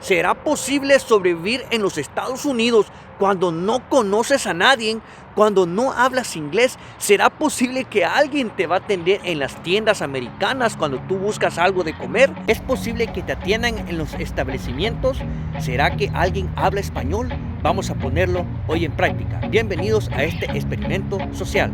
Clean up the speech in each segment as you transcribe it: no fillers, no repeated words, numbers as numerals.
¿Será posible sobrevivir en los Estados Unidos cuando no conoces a nadie, cuando no hablas inglés? ¿Será posible que alguien te va a atender en las tiendas americanas cuando tú buscas algo de comer? ¿Es posible que te atiendan en los establecimientos? ¿Será que alguien habla español? Vamos a ponerlo hoy en práctica. Bienvenidos a este experimento social.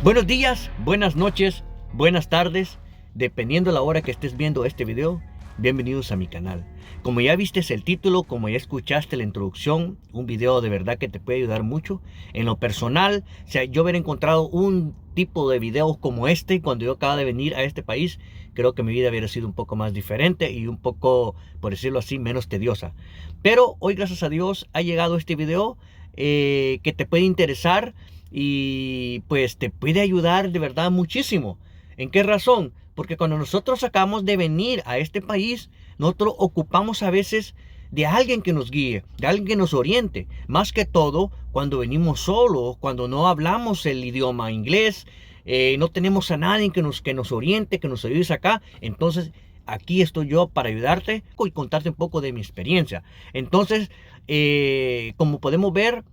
Buenos días, buenas noches, buenas tardes, dependiendo la hora que estés viendo este video. Bienvenidos a mi canal. Como ya viste el título, como ya escuchaste la introducción, un video de verdad que te puede ayudar mucho. En lo personal, yo hubiera encontrado un tipo de videos como este cuando yo acababa de venir a este país, creo que mi vida hubiera sido un poco más diferente y un poco, por decirlo así, menos tediosa. Pero hoy, gracias a Dios, ha llegado este video que te puede interesar y pues te puede ayudar de verdad muchísimo. ¿En qué razón? Porque cuando nosotros acabamos de venir a este país, nosotros ocupamos a veces de alguien que nos guíe, de alguien que nos oriente. Más que todo cuando venimos solos, cuando no hablamos el idioma inglés, no tenemos a nadie que nos oriente, que nos ayude acá. Entonces aquí estoy yo para ayudarte y contarte un poco de mi experiencia. Entonces, como podemos ver,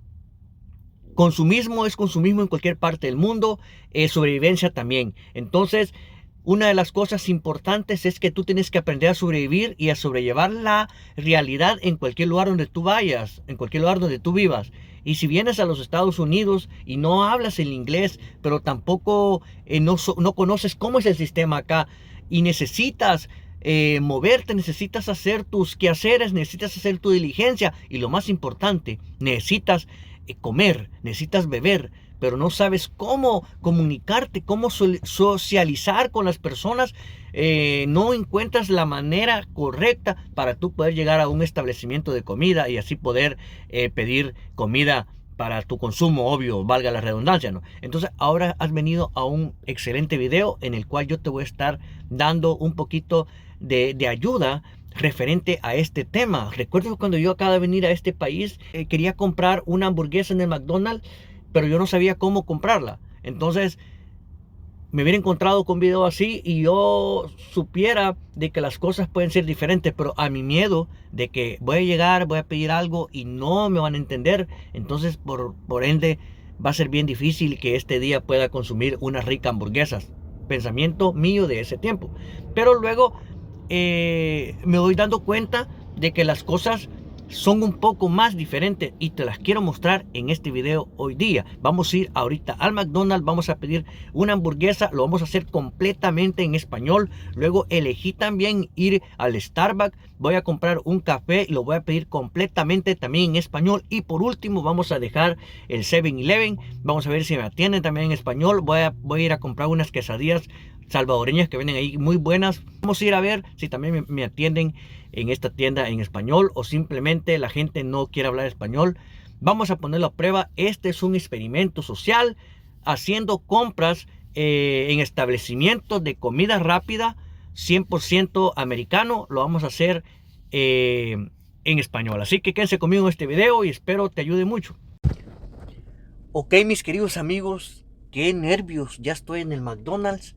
consumismo es consumismo en cualquier parte del mundo, sobrevivencia también. Entonces, una de las cosas importantes es que tú tienes que aprender a sobrevivir y a sobrellevar la realidad en cualquier lugar donde tú vayas, en cualquier lugar donde tú vivas. Y si vienes a los Estados Unidos y no hablas el inglés, pero tampoco no conoces cómo es el sistema acá y necesitas moverte, necesitas hacer tus quehaceres, necesitas hacer tu diligencia y lo más importante, necesitas comer, necesitas beber, pero no sabes cómo comunicarte, cómo socializar con las personas, no encuentras la manera correcta para tú poder llegar a un establecimiento de comida y así poder pedir comida para tu consumo, obvio, valga la redundancia, ¿no? Entonces ahora has venido a un excelente video en el cual yo te voy a estar dando un poquito de ayuda referente a este tema. Recuerdo cuando yo acabo de venir a este país, quería comprar una hamburguesa en el McDonald's, pero yo no sabía cómo comprarla. Entonces me hubiera encontrado con un video así y yo supiera de que las cosas pueden ser diferentes, pero a mi miedo de que voy a llegar, voy a pedir algo y no me van a entender, entonces por ende va a ser bien difícil que este día pueda consumir unas ricas hamburguesas. Pensamiento mío de ese tiempo. Pero luego me voy dando cuenta de que las cosas son un poco más diferentes y te las quiero mostrar en este video hoy día. Vamos a ir ahorita al McDonald's, vamos a pedir una hamburguesa, lo vamos a hacer completamente en español. Luego elegí también ir al Starbucks, voy a comprar un café y lo voy a pedir completamente también en español. Y por último vamos a dejar el 7-Eleven, vamos a ver si me atienden también en español. Voy a ir a comprar unas quesadillas salvadoreñas que venden ahí muy buenas. Vamos a ir a ver si también me atienden en esta tienda en español o simplemente la gente no quiere hablar español. Vamos a ponerlo a prueba. Este es un experimento social haciendo compras en establecimientos de comida rápida 100% americano. Lo vamos a hacer en español, así que quédense conmigo en este video y espero te ayude mucho. Ok, mis queridos amigos, qué nervios, ya estoy en el McDonald's.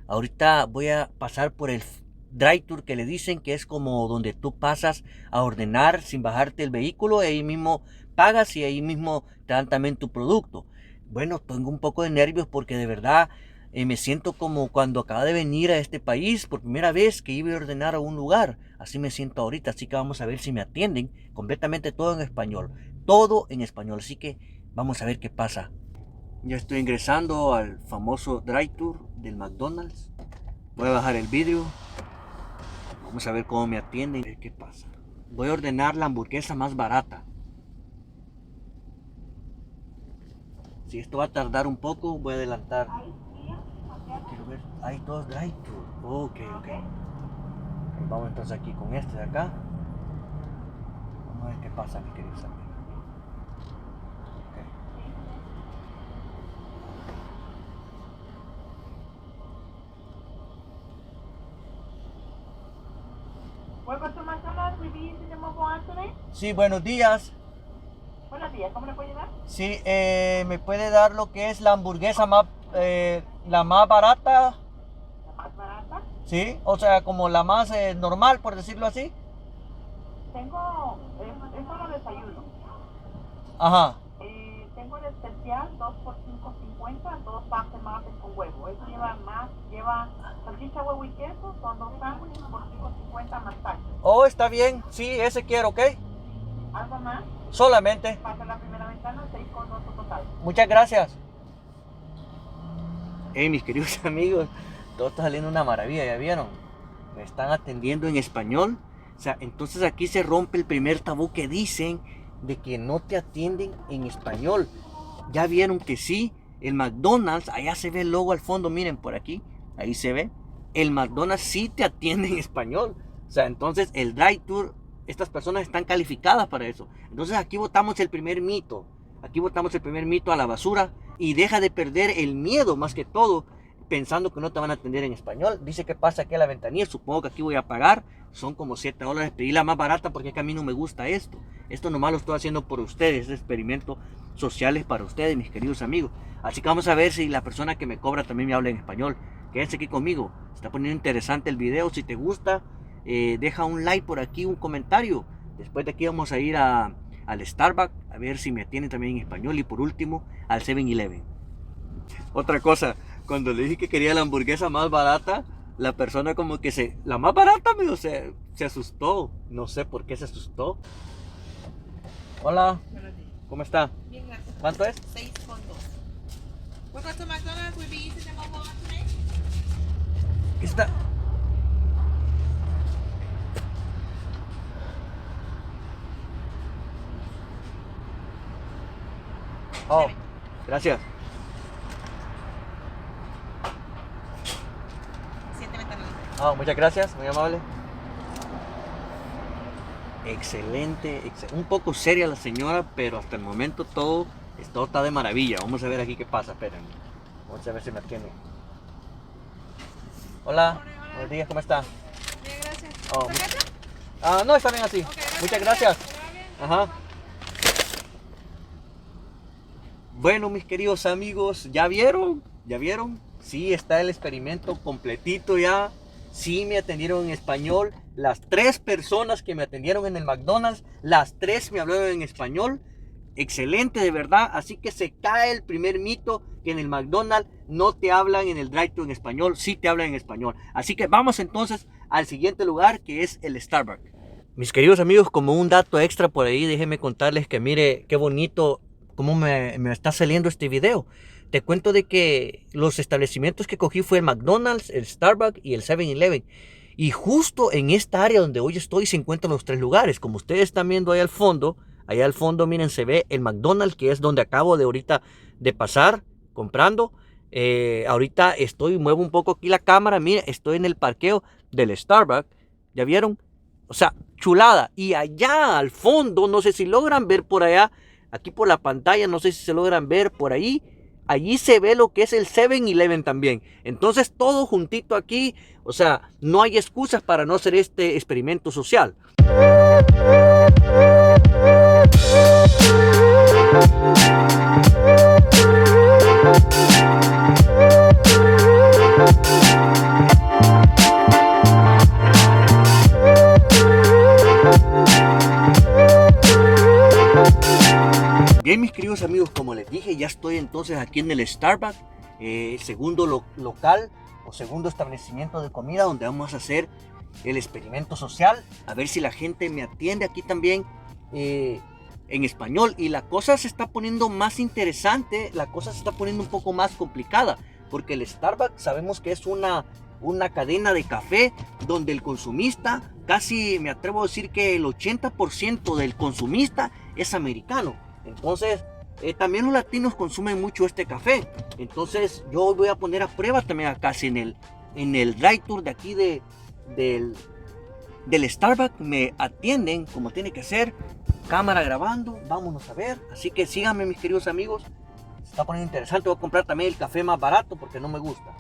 Ahorita voy a pasar por el drive-thru que le dicen, que es como donde tú pasas a ordenar sin bajarte el vehículo, y ahí mismo pagas y ahí mismo te dan también tu producto. Bueno, tengo un poco de nervios porque de verdad me siento como cuando acabo de venir a este país por primera vez que iba a ordenar a un lugar. Así me siento ahorita, así que vamos a ver si me atienden completamente todo en español. Todo en español, así que vamos a ver qué pasa. Ya estoy ingresando al famoso drive-thru del McDonald's. Voy a bajar el vidrio. Vamos a ver cómo me atienden, a ver qué pasa. Voy a ordenar la hamburguesa más barata. Si esto va a tardar un poco, voy a adelantar Hay dos drive-thru. Ok. Vamos entonces aquí con este de acá. Vamos a ver qué pasa, mis queridos amigos. Welcome to McDonald's. We be using the mobile app today. Sí, buenos días. Buenos días, ¿cómo le puedo ayudar? Sí, ¿me puede dar lo que es la hamburguesa más, la más barata? ¿La más barata? Sí, o sea, como la más normal, por decirlo así. Tengo, es solo desayuno. Ajá. Tengo el especial 2 por 5.50, 2 pastel martes con huevo. Eso lleva salchicha, huevo y queso, son 2 sándwiches por 5.50 más taxes. Oh, está bien. Sí, ese quiero, ¿ok? ¿Algo más? Solamente. Pasa la primera ventana, 6,2 total. Muchas gracias. Hey, mis queridos amigos, todo está saliendo una maravilla, ¿ya vieron? Me están atendiendo en español. O sea, entonces aquí se rompe el primer tabú que dicen de que no te atienden en español. Ya vieron que sí, el McDonald's, allá se ve el logo al fondo, miren por aquí, ahí se ve. El McDonald's sí te atiende en español. O sea, entonces el drive-thru, estas personas están calificadas para eso. Entonces aquí botamos el primer mito. Aquí botamos el primer mito a la basura y deja de perder el miedo más que todo, pensando que no te van a atender en español. Dice que pasa aquí a la ventanilla, supongo que aquí voy a pagar. Son como $7. Pedí la más barata porque es que a mí no me gusta esto. Esto nomás lo estoy haciendo por ustedes. Es experimento social es para ustedes, mis queridos amigos. Así que vamos a ver si la persona que me cobra también me habla en español. Quédense aquí conmigo. Se está poniendo interesante el video. Si te gusta, deja un like por aquí, un comentario. Después de aquí vamos a ir al Starbucks a ver si me atienden también en español. Y por último, al 7-Eleven. Otra cosa, cuando le dije que quería la hamburguesa más barata, la persona como que la más barata, amigo, se asustó. No sé por qué se asustó. Hola, ¿cómo está? Bien, gracias. ¿Cuánto es? 6,2. Welcome to McDonald's. We be using the mobile app today. ¿Qué está? Oh, gracias. 7.99. Oh, muchas gracias, muy amable. Excelente, un poco seria la señora, pero hasta el momento todo está de maravilla. Vamos a ver aquí qué pasa, espérenme. Vamos a ver si me atiende. Hola, buenos días, ¿cómo está? Bien, gracias. Oh, ¿Tarjeta? no, está bien así. Ok, Muchas gracias. Ajá. Bueno, mis queridos amigos, ¿ya vieron? ¿Ya vieron? Sí, está el experimento completito ya. Sí, me atendieron en español. Las 3 personas que me atendieron en el McDonald's, las 3 me hablaron en español. Excelente, de verdad. Así que se cae el primer mito que en el McDonald's no te hablan en el drive-thru en español. Sí te hablan en español. Así que vamos entonces al siguiente lugar, que es el Starbucks. Mis queridos amigos, como un dato extra por ahí, déjenme contarles que mire qué bonito cómo me está saliendo este video. Te cuento de que los establecimientos que cogí fue el McDonald's, el Starbucks y el 7-Eleven. Y justo en esta área donde hoy estoy se encuentran los 3 lugares. Como ustedes están viendo ahí al fondo, miren, se ve el McDonald's, que es donde acabo de ahorita de pasar comprando. Ahorita muevo un poco aquí la cámara, miren, estoy en el parqueo del Starbucks. ¿Ya vieron? O sea, chulada. Y allá al fondo, no sé si logran ver por allá, aquí por la pantalla, no sé si se logran ver por ahí. Allí se ve lo que es el 7-Eleven también. Entonces todo juntito aquí. O sea, no hay excusas para no hacer este experimento social. Bien, mis queridos amigos, como les dije, ya estoy entonces aquí en el Starbucks, segundo local o segundo establecimiento de comida donde vamos a hacer el experimento social, a ver si la gente me atiende aquí también en español. Y la cosa se está poniendo más interesante, la cosa se está poniendo un poco más complicada, porque el Starbucks sabemos que es una cadena de café donde el consumista, casi me atrevo a decir que el 80% del consumista es americano. Entonces también los latinos consumen mucho este café. Entonces yo voy a poner a prueba también acá si en el drive-thru de aquí del Starbucks me atienden como tiene que ser. Cámara grabando, vámonos a ver. Así que síganme, mis queridos amigos. Se está poniendo interesante. Voy a comprar también el café más barato porque no me gusta.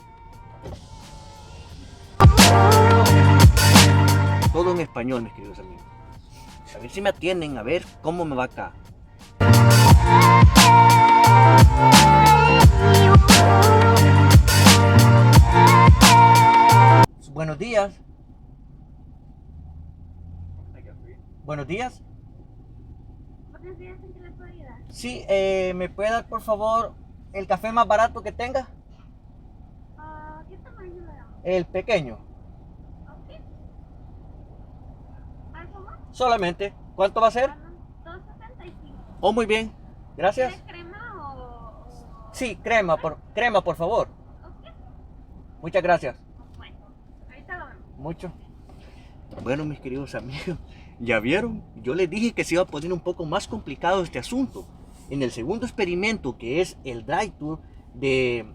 Todo en español, mis queridos amigos. A ver si me atienden, a ver cómo me va acá. Buenos días. Buenos días. Buenos días, ¿en qué le puedo ayudar? Sí, ¿me puede dar por favor el café más barato que tenga? ¿Qué tamaño le damos? El pequeño. Ok. ¿Algo más? Solamente. ¿Cuánto va a ser? $2.75. Oh, muy bien. Gracias. ¿Quiere crema o...? Sí, crema, por favor. Ok. Muchas gracias. Bueno, ahorita lo vemos. Mucho. Bueno, mis queridos amigos, ya vieron, yo les dije que se iba a poner un poco más complicado este asunto. En el segundo experimento, que es el drive-thru de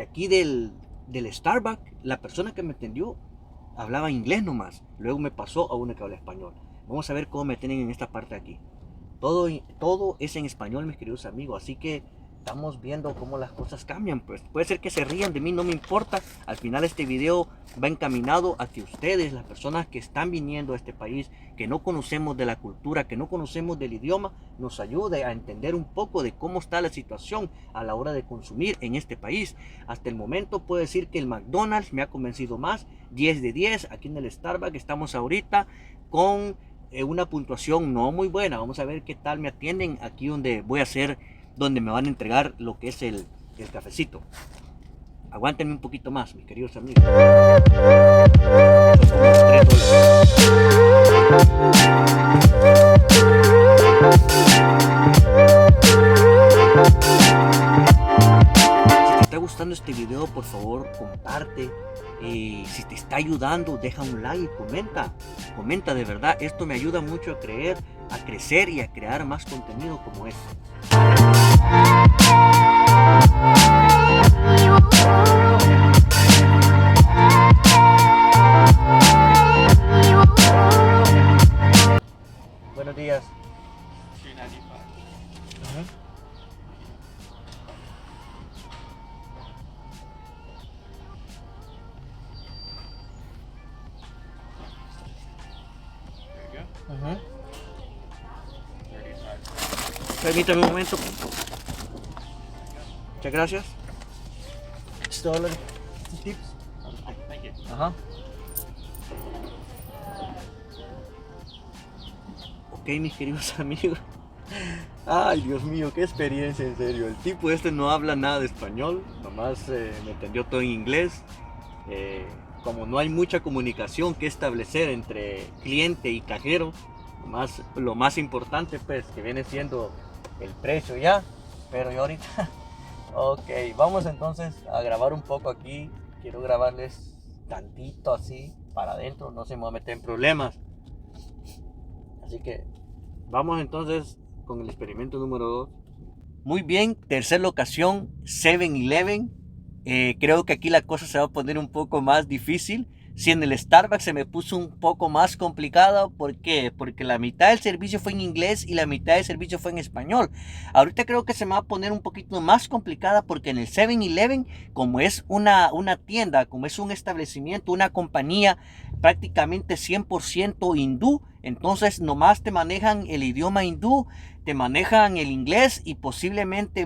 aquí del Starbucks, la persona que me atendió hablaba inglés nomás. Luego me pasó a uno que habla español. Vamos a ver cómo me tienen en esta parte aquí. Todo es en español, mis queridos amigos, así que estamos viendo cómo las cosas cambian. Pues puede ser que se rían de mí, no me importa. Al final este video va encaminado a que ustedes, las personas que están viniendo a este país, que no conocemos de la cultura, que no conocemos del idioma, nos ayude a entender un poco de cómo está la situación a la hora de consumir en este país. Hasta el momento puedo decir que el McDonald's me ha convencido más, 10 de 10. Aquí en el Starbucks estamos ahorita con una puntuación no muy buena. Vamos a ver qué tal me atienden aquí donde donde me van a entregar lo que es el cafecito. Aguántenme un poquito más, mis queridos amigos. Si te está gustando este video, por favor, comparte. Si te está ayudando, deja un like y comenta de verdad. Esto me ayuda mucho a crecer y a crear más contenido como este. Buenos días. Permítame un momento. Muchas gracias. Tips. Ajá. Ok, mis queridos amigos. Ay, Dios mío, qué experiencia, en serio. El tipo este no habla nada de español, nomás me entendió todo en inglés. Como no hay mucha comunicación que establecer entre cliente y cajero, lo más importante pues que viene siendo el precio ya. Pero yo ahorita ok, vamos entonces a grabar un poco aquí. Quiero grabarles tantito así para adentro, no se me va a meter en problemas. Así que vamos entonces con el experimento número 2. Muy bien, tercera locación, 7-Eleven. Creo que aquí la cosa se va a poner un poco más difícil. Si en el Starbucks se me puso un poco más complicado, ¿por qué? Porque la mitad del servicio fue en inglés y la mitad del servicio fue en español. Ahorita creo que se me va a poner un poquito más complicada porque en el 7-Eleven, como es una tienda, como es un establecimiento, una compañía prácticamente 100% hindú, entonces nomás te manejan el idioma hindú, te manejan el inglés y posiblemente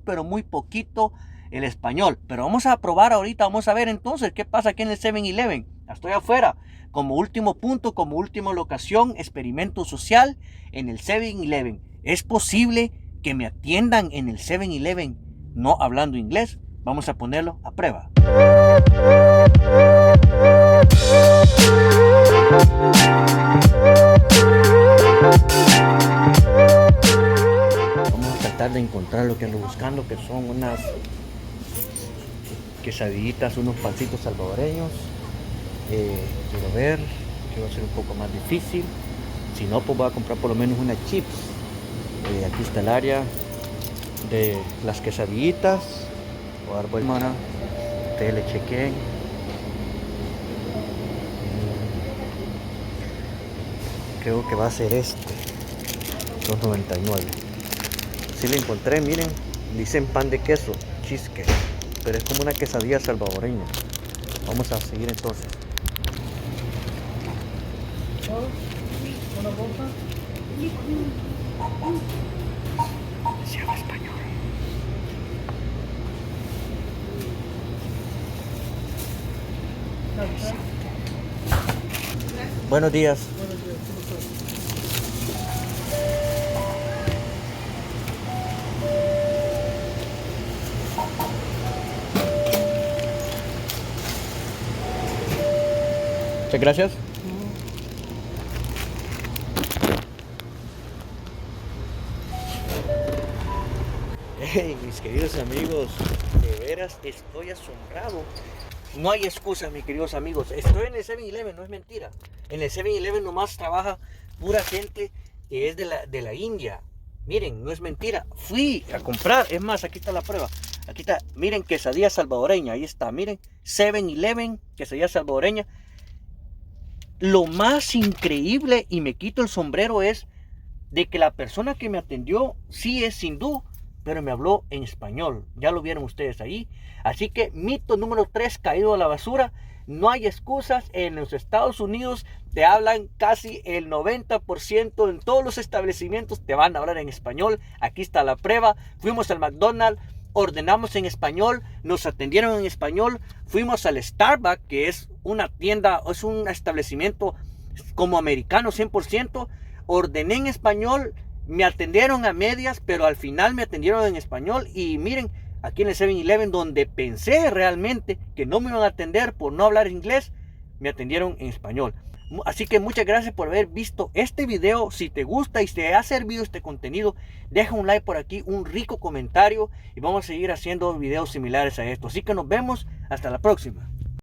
pero muy poquito el español. Pero vamos a probar ahorita, vamos a ver entonces qué pasa aquí en el 7-Eleven. Estoy afuera. Como último punto, como última locación, experimento social en el 7-Eleven. ¿Es posible que me atiendan en el 7-Eleven no hablando inglés? Vamos a ponerlo a prueba. Vamos a tratar de encontrar lo que ando buscando, que son unas quesadillitas, unos pancitos salvadoreños. Quiero ver, que va a ser un poco más difícil. Si no, pues voy a comprar por lo menos unas chips. Aquí está el área. de las quesadillitas. Voy a dar vuelta, hermana. Ustedes le chequen. Creo que va a ser este. 2.99. Si lo encontré, miren. Dicen pan de queso, cheesecake. Pero es como una quesadilla salvadoreña. Vamos a seguir entonces. ¿Una bolsa? Se habla español. Buenos días. Muchas gracias. Hey, mis queridos amigos, de veras estoy asombrado. No hay excusas, mis queridos amigos. Estoy en el 7-Eleven, no es mentira. En el 7-Eleven nomás trabaja pura gente que es de la India. Miren, no es mentira. Fui a comprar, es más, aquí está la prueba. Aquí está, miren, quesadilla salvadoreña. Ahí está, miren, 7-Eleven, quesadilla salvadoreña. Lo más increíble, y me quito el sombrero, es de que la persona que me atendió sí es hindú, pero me habló en español. Ya lo vieron ustedes ahí. Así que mito número 3 caído a la basura. No hay excusas. En los Estados Unidos te hablan casi el 90%. En todos los establecimientos te van a hablar en español. Aquí está la prueba. Fuimos al McDonald's, ordenamos en español, nos atendieron en español. Fuimos al Starbucks, que es una tienda, es un establecimiento como americano 100%. Ordené en español, me atendieron a medias, pero al final me atendieron en español. Y miren, aquí en el 7-Eleven, donde pensé realmente que no me iban a atender por no hablar inglés, me atendieron en español. Así que muchas gracias por haber visto este video. Si te gusta y te ha servido este contenido, deja un like por aquí, un rico comentario, y vamos a seguir haciendo videos similares a esto. Así que nos vemos hasta la próxima.